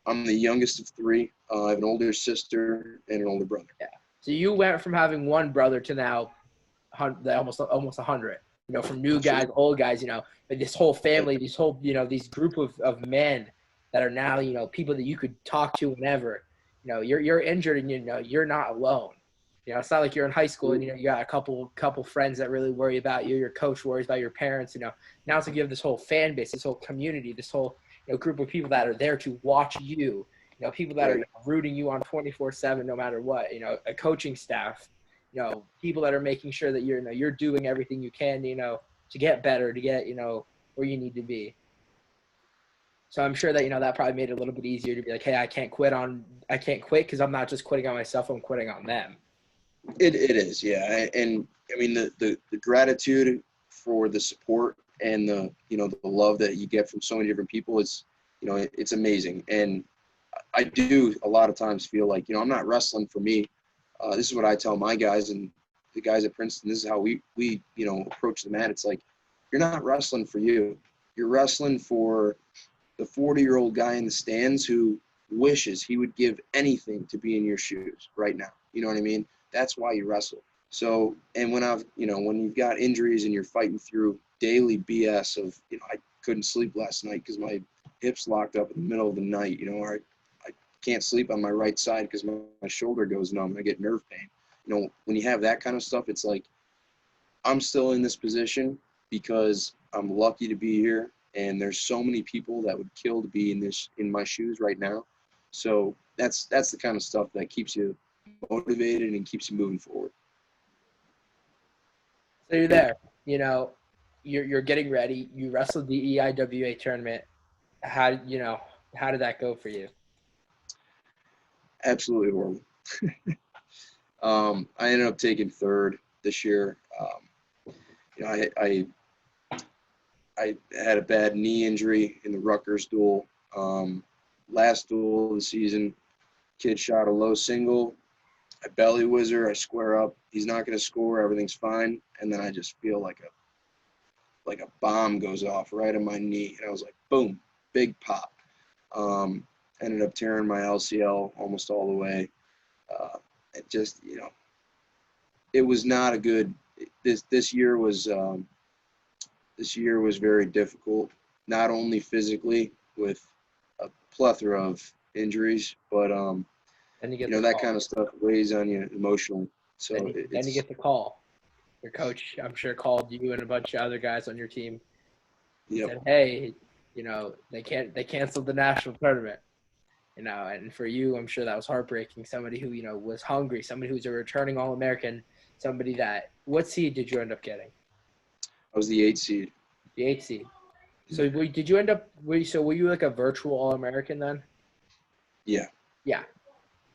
I'm the youngest of three. I have an older sister and an older brother. Yeah. So you went from having one brother to now almost 100, from new guys, old guys, but this whole family, this whole, these group of men that are now, people that you could talk to whenever, you're injured and, you're not alone. It's not like you're in high school and, you got a couple friends that really worry about you. Your coach worries about your parents, now it's like you have this whole fan base, this whole community, this whole, group of people that are there to watch you, people that are rooting you on 24/7, no matter what, a coaching staff, people that are making sure that you're doing everything you can, to get better, to get, where you need to be. So I'm sure that, that probably made it a little bit easier to be like, hey, I can't quit because I'm not just quitting on myself, I'm quitting on them. It is, yeah. And the gratitude for the support and the love that you get from so many different people is, it's amazing. And I do a lot of times feel like, I'm not wrestling for me. This is what I tell my guys and the guys at Princeton. This is how we approach the mat. It's like, you're not wrestling for you. You're wrestling for the 40-year-old guy in the stands who wishes he would give anything to be in your shoes right now. You know what I mean? That's why you wrestle. So, and when when you've got injuries and you're fighting through daily BS of, I couldn't sleep last night because my hips locked up in the middle of the night, or I can't sleep on my right side because my shoulder goes numb. I get nerve pain. When you have that kind of stuff, it's like, I'm still in this position because I'm lucky to be here. And there's so many people that would kill to be in my shoes right now. So that's the kind of stuff that keeps you motivated and keeps you moving forward. So you're there, you're getting ready. You wrestled the EIWA tournament. How did that go for you? Absolutely horrible. I ended up taking third this year. I had a bad knee injury in the Rutgers duel. Last duel of the season, kid shot a low single. I belly whizzer, I square up. He's not going to score. Everything's fine. And then I just feel like a bomb goes off right on my knee. And I was like, boom, big pop. Ended up tearing my LCL almost all the way. It just, it was not a good. This year was very difficult. Not only physically with a plethora of injuries, but and you get that kind of stuff weighs on you emotionally. So then you get the call. Your coach, I'm sure, called you and a bunch of other guys on your team. Yep. Said, hey, they canceled the national tournament. And for you, I'm sure that was heartbreaking. Somebody who, was hungry, somebody who's a returning All-American, somebody that – what seed did you end up getting? I was the 8th seed. The 8th seed. So did you end up – were you like a virtual All-American then? Yeah. Yeah.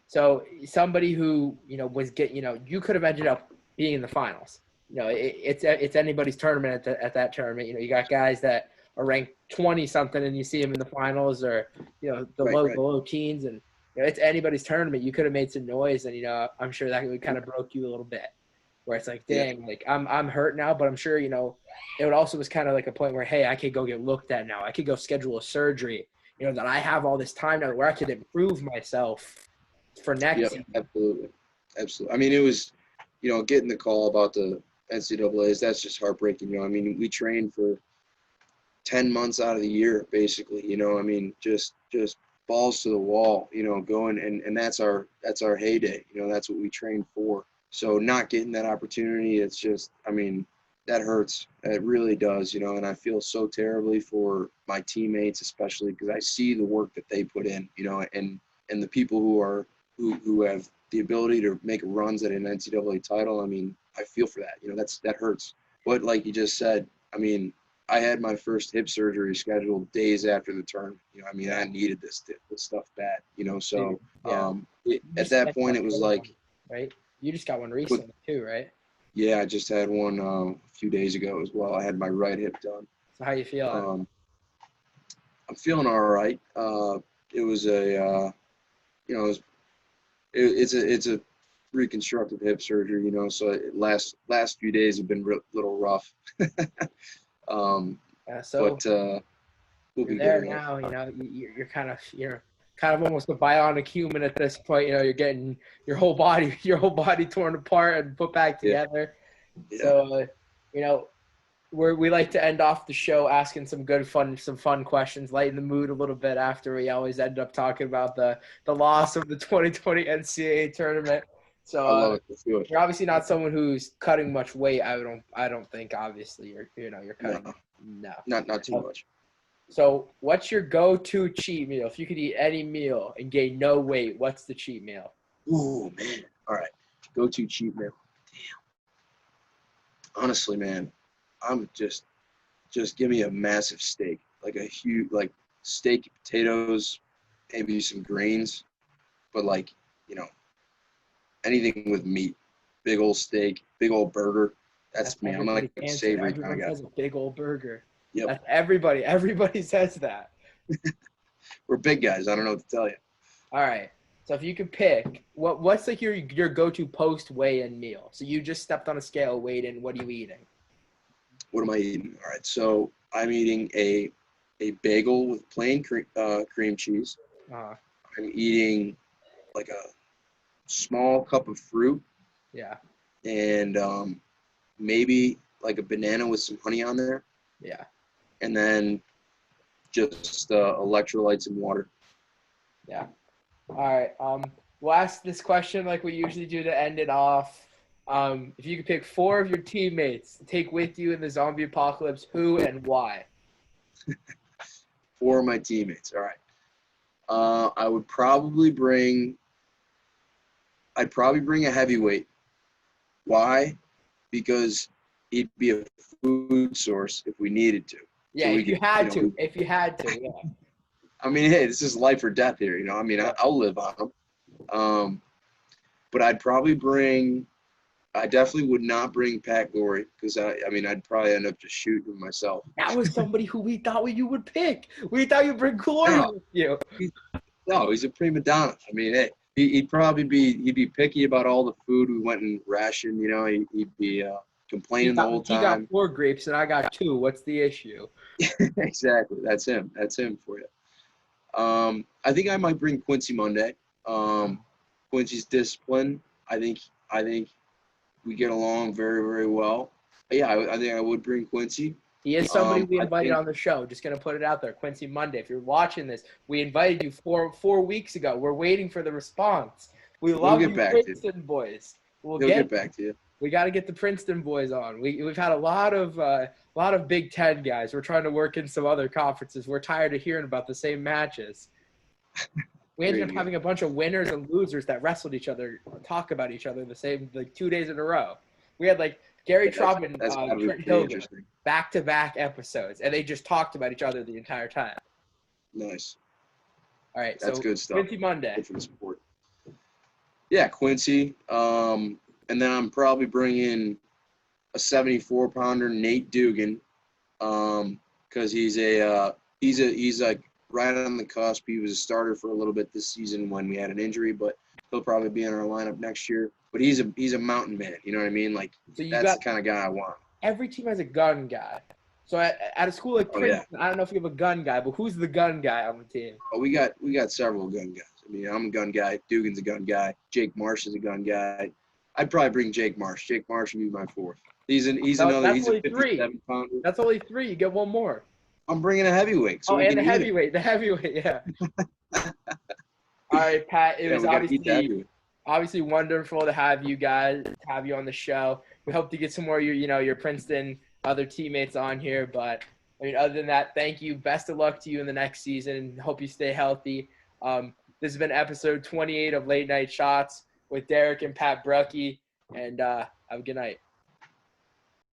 So somebody who, was you could have ended up being in the finals. It's anybody's tournament at that tournament. You got guys that a ranked 20 something and you see him in the finals or the low teens, and it's anybody's tournament. You could have made some noise, and I'm sure that would kind of broke you a little bit. Where it's like, dang, like I'm hurt now, but I'm sure it would also was kind of like a point where, hey, I could go get looked at now. I could go schedule a surgery. That I have all this time now where I could improve myself for next season. Absolutely. I mean, it was, getting the call about the NCAAs, that's just heartbreaking. I mean, we trained for 10 months out of the year, basically, I mean, just balls to the wall, going, and that's our heyday. That's what we trained for. So not getting that opportunity, it's just, I mean, that hurts. It really does, and I feel so terribly for my teammates, especially because I see the work that they put in, and the people who have the ability to make runs at an NCAA title. I mean, I feel for that. That hurts. But like you just said, I mean, I had my first hip surgery scheduled days after the tournament. I mean, I needed this stuff bad. So at that point, it was like, right. You just got one recently too, right? Yeah, I just had one a few days ago as well. I had my right hip done. So how you feeling? I'm feeling all right. It was it's a reconstructive hip surgery, so last few days have been a little rough. So but we'll be there good now. You're kind of almost a bionic human at this point. You're getting your whole body torn apart and put back together. Yeah. So we like to end off the show asking some fun questions, lighten the mood a little bit after we always end up talking about the loss of the 2020 NCAA tournament. So you're obviously not someone who's cutting much weight. I don't think obviously you're cutting. No. Not too much. So what's your go-to cheat meal? If you could eat any meal and gain no weight, what's the cheat meal? Oh man. All right. Go-to cheat meal. Damn. Honestly, man, I'm just give me a massive steak, like a huge, like steak, potatoes, maybe some greens, but like, anything with meat, big old steak, big old burger. That's me. I'm like a savory kind of guy. Has a big old burger. Yep. That's everybody. Everybody says that. We're big guys. I don't know what to tell you. All right. So if you could pick, what's like your go-to post weigh-in meal? So you just stepped on a scale, weighed in. What are you eating? What am I eating? All right. So I'm eating a bagel with plain cream cheese. I'm eating like a small cup of fruit. Yeah. And maybe like a banana with some honey on there. Yeah. And then just electrolytes and water. Yeah. All right. We'll ask this question like we usually do to end it off. If you could pick 4 of your teammates to take with you in the zombie apocalypse, who and why? 4 of my teammates. All right. I would probably bring a heavyweight. Why? Because he'd be a food source if we needed to. Yeah, so if you had to, yeah. I mean, hey, this is life or death here, I mean, I'll live on him. But I definitely would not bring Pat Gorey because, I'd probably end up just shooting him myself. That was somebody who we thought you would pick. We thought you'd bring Glory with you. He's a prima donna. I mean, hey, he'd be picky about all the food we went and rationed, he'd be complaining the whole time. He got 4 grapes and I got 2. What's the issue? Exactly. That's him for you. I think I might bring Quincy Monday. Quincy's discipline. I think we get along very, very well. But yeah, I think I would bring Quincy. He is somebody we invited on the show. Just going to put it out there. Quincy Monday. If you're watching this, we invited you 4 weeks ago. We're waiting for the response. We love you, Princeton boys. We'll get back to you. We got to get the Princeton boys on. We've had a lot of Big Ten guys. We're trying to work in some other conferences. We're tired of hearing about the same matches. We ended up having a bunch of winners and losers that wrestled each other, talk about each other the same 2 days in a row. We had like Gary Trotman, Trent Hilger, back-to-back episodes, and they just talked about each other the entire time. Nice. All right, that's good stuff. Quincy Monday. Good for the sport. Yeah, Quincy. And then I'm probably bringing a 74-pounder, Nate Dugan. because he's like right on the cusp. He was a starter for a little bit this season when we had an injury, but he'll probably be in our lineup next year. But he's a mountain man. You know what I mean? Like So you that's got the kind of guy I want. every team has a gun guy. So at a school like Princeton, I don't know if you have a gun guy, but who's the gun guy on the team? Oh, we got several gun guys. I mean, I'm a gun guy. Dugan's a gun guy. Jake Marsh is a gun guy. I'd probably bring Jake Marsh. Jake Marsh would be my fourth. He's a 57-pounder. That's only three. You get one more. I'm bringing a heavyweight. So and the heavyweight, yeah. All right, Pat. It was obviously wonderful to have you on the show. We hope to get some more your Princeton other teammates on here, but I mean, other than that, thank you. Best of luck to you in the next season. Hope you stay healthy. This has been episode 28 of Late Night Shots with Derek and Pat Brucki, and have a good night.